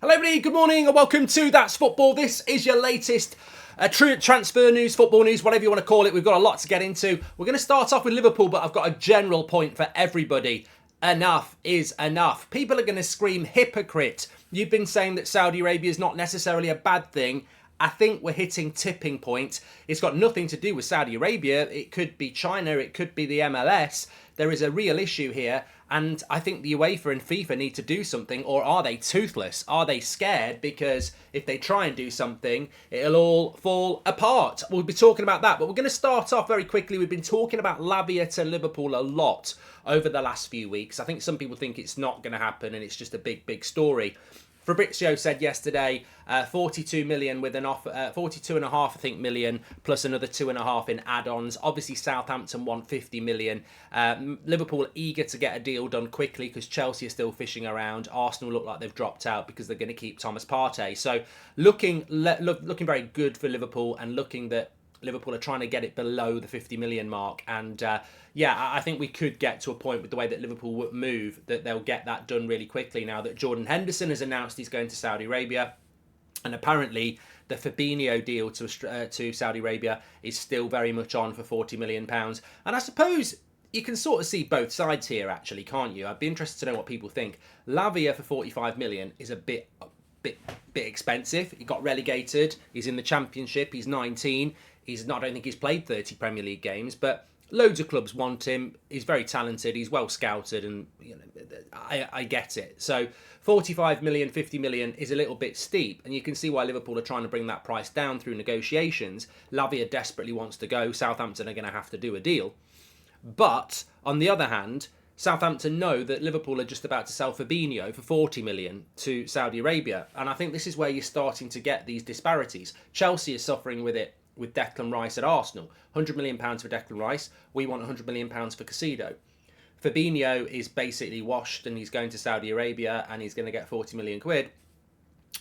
Hello everybody, good morning and welcome to That's Football. This is your latest transfer news, football news, whatever you want to call it. We've got a lot to get into. We're going to start off with Liverpool, but I've got a general point for everybody. Enough is enough. People are going to scream hypocrite. You've been saying that Saudi Arabia is not necessarily a bad thing. I think we're hitting tipping point. It's got nothing to do with Saudi Arabia. It could be China. It could be the MLS. There is a real issue here. And I think the UEFA and FIFA need to do something, or are they toothless? Are they scared? Because if they try and do something, it'll all fall apart. We'll be talking about that, but we're going to start off very quickly. We've been talking about Lavia to Liverpool a lot over the last few weeks. I think some people think it's not going to happen and it's just a big story. Fabrizio said yesterday, 42 million with an offer, 42 and a half, I think, million, plus another 2.5 in add-ons. Obviously, Southampton want 50 million. Liverpool eager to get a deal done quickly because Chelsea are still fishing around. Arsenal look like they've dropped out because they're going to keep Thomas Partey. So looking very good for Liverpool, and looking that Liverpool are trying to get it below the 50 million mark. And I think we could get to a point with the way that Liverpool would move that they'll get that done really quickly now that Jordan Henderson has announced he's going to Saudi Arabia. And apparently the Fabinho deal to Saudi Arabia is still very much on for £40 million. And I suppose you can sort of see both sides here, actually, can't you? I'd be interested to know what people think. Lavia for 45 million is a bit expensive. He got relegated. He's in the Championship. He's 19. I don't think he's played 30 Premier League games, but loads of clubs want him. He's very talented. He's well scouted, and I get it. So 45 million, 50 million is a little bit steep, and you can see why Liverpool are trying to bring that price down through negotiations. Lavia desperately wants to go. Southampton are going to have to do a deal. But on the other hand, Southampton know that Liverpool are just about to sell Fabinho for 40 million to Saudi Arabia, and I think this is where you're starting to get these disparities. Chelsea is suffering with it with Declan Rice at Arsenal. £100 million for Declan Rice. We want £100 million for Caicedo. Fabinho is basically washed and he's going to Saudi Arabia and he's going to get 40 million quid.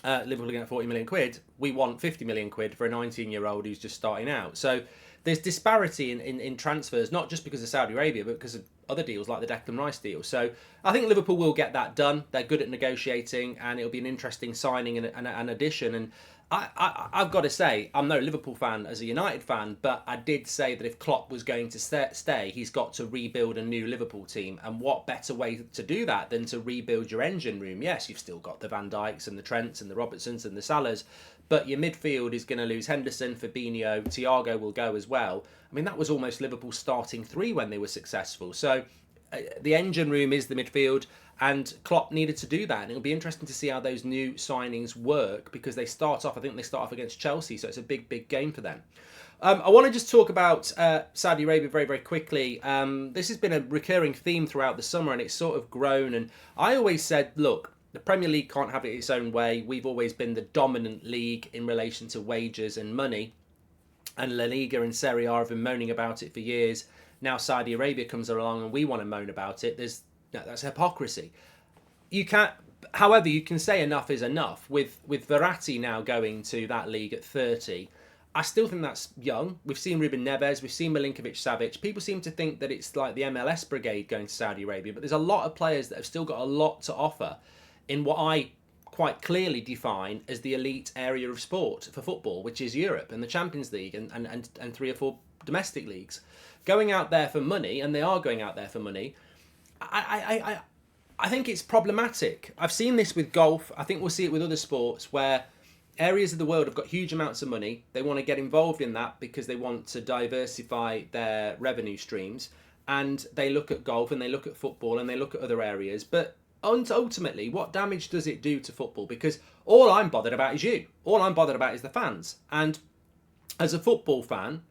Liverpool are going to get 40 million quid. We want 50 million quid for a 19-year-old who's just starting out. So there's disparity in transfers, not just because of Saudi Arabia, but because of other deals like the Declan Rice deal. So I think Liverpool will get that done. They're good at negotiating, and it'll be an interesting signing and an addition. And I've got to say, I'm no Liverpool fan as a United fan, but I did say that if Klopp was going to stay, he's got to rebuild a new Liverpool team. And what better way to do that than to rebuild your engine room? Yes, you've still got the Van Dijks and the Trents and the Robertsons and the Salahs, but your midfield is going to lose Henderson, Fabinho, Thiago will go as well. I mean, that was almost Liverpool's starting three when they were successful. So the engine room is the midfield, and Klopp needed to do that. And it'll be interesting to see how those new signings work, because they start off against Chelsea, so it's a big game for them. I want to just talk about Saudi Arabia very quickly. This has been a recurring theme throughout the summer, and it's sort of grown. And I always said, look, the Premier League can't have it its own way. We've always been the dominant league in relation to wages and money. And La Liga and Serie A have been moaning about it for years. Now Saudi Arabia comes along and we want to moan about it. That's hypocrisy. However, you can say enough is enough. With Verratti now going to that league at 30, I still think that's young. We've seen Ruben Neves, we've seen Milinkovic-Savic. People seem to think that it's like the MLS brigade going to Saudi Arabia, but there's a lot of players that have still got a lot to offer in what I quite clearly define as the elite area of sport for football, which is Europe and the Champions League and 3 or 4 domestic leagues. Going out there for money, and they are going out there for money, I think it's problematic. I've seen this with golf. I think we'll see it with other sports where areas of the world have got huge amounts of money. They want to get involved in that because they want to diversify their revenue streams. And they look at golf and they look at football and they look at other areas. But ultimately, what damage does it do to football? Because all I'm bothered about is you. All I'm bothered about is the fans. And as a football fan,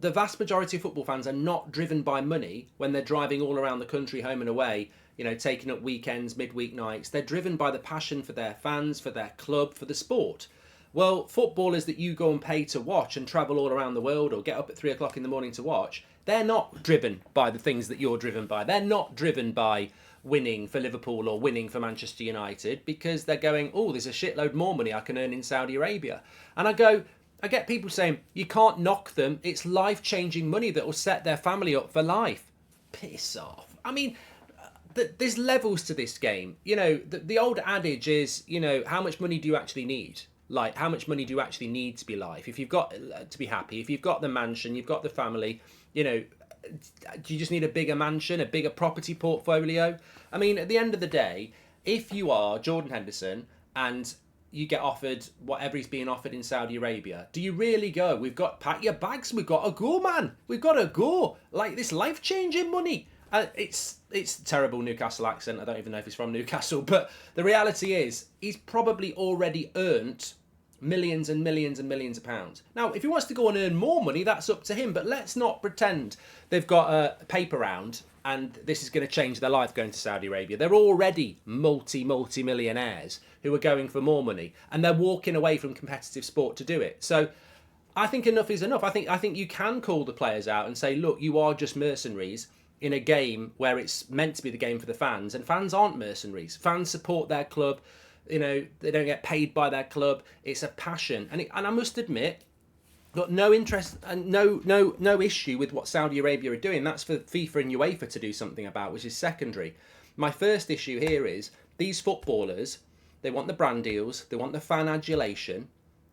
the vast majority of football fans are not driven by money when they're driving all around the country, home and away, taking up weekends, midweek nights. They're driven by the passion for their fans, for their club, for the sport. Well, footballers that you go and pay to watch and travel all around the world or get up at 3 o'clock in the morning to watch, they're not driven by the things that you're driven by. They're not driven by winning for Liverpool or winning for Manchester United, because they're going, oh, there's a shitload more money I can earn in Saudi Arabia. And I get people saying, you can't knock them. It's life-changing money that will set their family up for life. Piss off. I mean, there's levels to this game. You know, the old adage is, you know, how much money do you actually need? Like, how much money do you actually need to be life? If you've got to be happy, if you've got the mansion, you've got the family, you know, do you just need a bigger mansion, a bigger property portfolio? I mean, at the end of the day, if you are Jordan Henderson and you get offered whatever he's being offered in Saudi Arabia, do you really go, we've got, pack your bags, we've got to go, man. We've got to go. Like, this life-changing money. It's terrible Newcastle accent. I don't even know if he's from Newcastle. But the reality is, he's probably already earned millions and millions and millions of pounds. Now, if he wants to go and earn more money, that's up to him. But let's not pretend they've got a paper round and this is going to change their life going to Saudi Arabia. They're already multi-millionaires who are going for more money. And they're walking away from competitive sport to do it. So I think enough is enough. I think you can call the players out and say, look, you are just mercenaries in a game where it's meant to be the game for the fans. And fans aren't mercenaries. Fans support their club. You know, they don't get paid by their club. It's a passion. And I must admit, got no interest and no issue with what Saudi Arabia are doing. That's for FIFA and UEFA to do something about, which is secondary. My first issue here is these footballers, they want the brand deals, they want the fan adulation,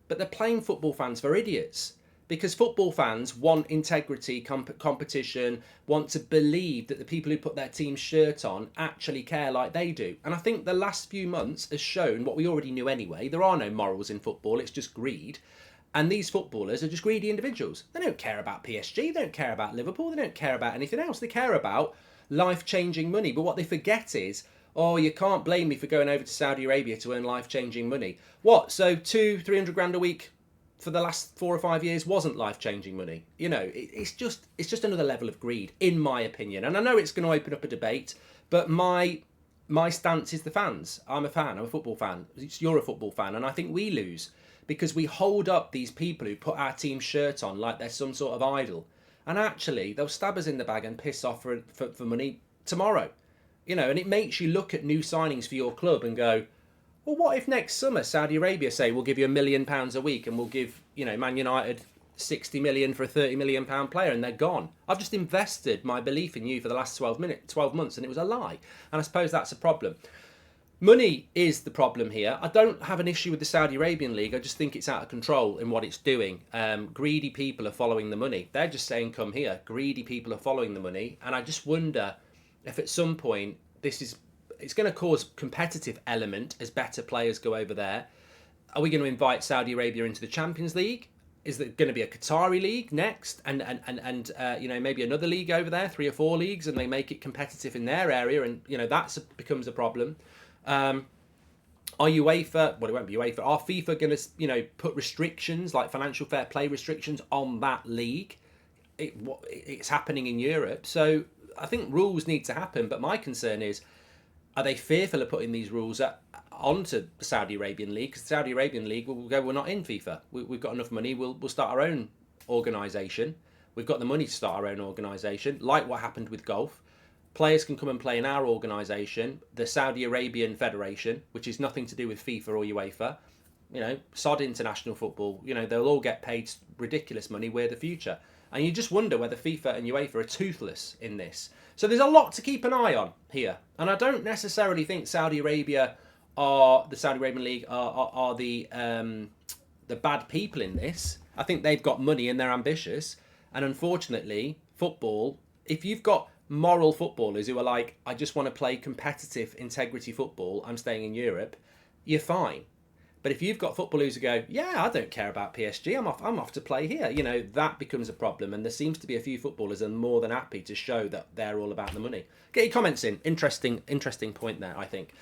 but they're playing football fans for idiots. Because football fans want integrity, competition, want to believe that the people who put their team's shirt on actually care like they do. And I think the last few months has shown what we already knew anyway. There are no morals in football, it's just greed. And these footballers are just greedy individuals. They don't care about PSG, they don't care about Liverpool, they don't care about anything else. They care about life-changing money. But what they forget is, oh, you can't blame me for going over to Saudi Arabia to earn life-changing money. What, so 200-300 grand a week for the last 4 or 5 years wasn't life-changing money? You know, it's just another level of greed, in my opinion. And I know it's going to open up a debate, but my stance is the fans. I'm a fan, I'm a football fan. You're a football fan, and I think we lose because we hold up these people who put our team's shirt on like they're some sort of idol. And actually, they'll stab us in the bag and piss off for money tomorrow. You know, and it makes you look at new signings for your club and go, well, what if next summer Saudi Arabia say we'll give you £1 million a week and we'll give, you know, Man United 60 million for a £30 million player and they're gone? I've just invested my belief in you for the last 12 months and it was a lie. And I suppose that's a problem. Money is the problem here. I don't have an issue with the Saudi Arabian League. I just think it's out of control in what it's doing. Greedy people are following the money. They're just saying, come here. Greedy people are following the money. And I just wonder if at some point it's going to cause competitive element as better players go over there. Are we going to invite Saudi Arabia into the Champions League? Is there going to be a Qatari league next? And you know, maybe another league over there, 3 or 4 leagues, and they make it competitive in their area, and you know becomes a problem. Are UEFA? Well, it won't be UEFA. Are FIFA going to put restrictions like financial fair play restrictions on that league? It's happening in Europe, so I think rules need to happen. But my concern is, are they fearful of putting these rules onto the Saudi Arabian League? Because the Saudi Arabian League will go, we're not in FIFA. We've got enough money. We'll start our own organisation. We've got the money to start our own organisation, like what happened with golf. Players can come and play in our organisation, the Saudi Arabian Federation, which is nothing to do with FIFA or UEFA. You know, sod international football. You know, they'll all get paid ridiculous money. We're the future. And you just wonder whether FIFA and UEFA are toothless in this. So there's a lot to keep an eye on here. And I don't necessarily think Saudi Arabia the Saudi Arabian League are the bad people in this. I think they've got money and they're ambitious. And unfortunately, football, if you've got moral footballers who are like, I just want to play competitive integrity football, I'm staying in Europe, you're fine. But if you've got footballers who go, yeah, I don't care about PSG, I'm off to play here, you know, that becomes a problem. And there seems to be a few footballers that are more than happy to show that they're all about the money. Get your comments in. Interesting point there, I think.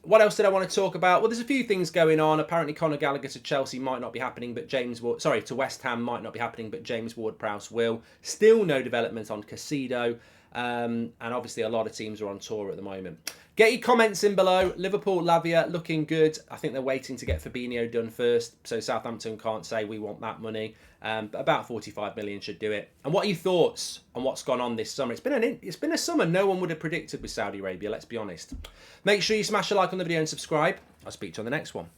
What else did I want to talk about? Well, there's a few things going on. Apparently, Conor Gallagher to Chelsea might not be happening, but to West Ham might not be happening, but James Ward-Prowse will. Still no development on Caicedo. And obviously a lot of teams are on tour at the moment. Get your comments in below. Liverpool, Lavia, looking good. I think they're waiting to get Fabinho done first, so Southampton can't say we want that money. But about 45 million should do it. And what are your thoughts on what's gone on this summer? It's been a summer no one would have predicted with Saudi Arabia, let's be honest. Make sure you smash a like on the video and subscribe. I'll speak to you on the next one.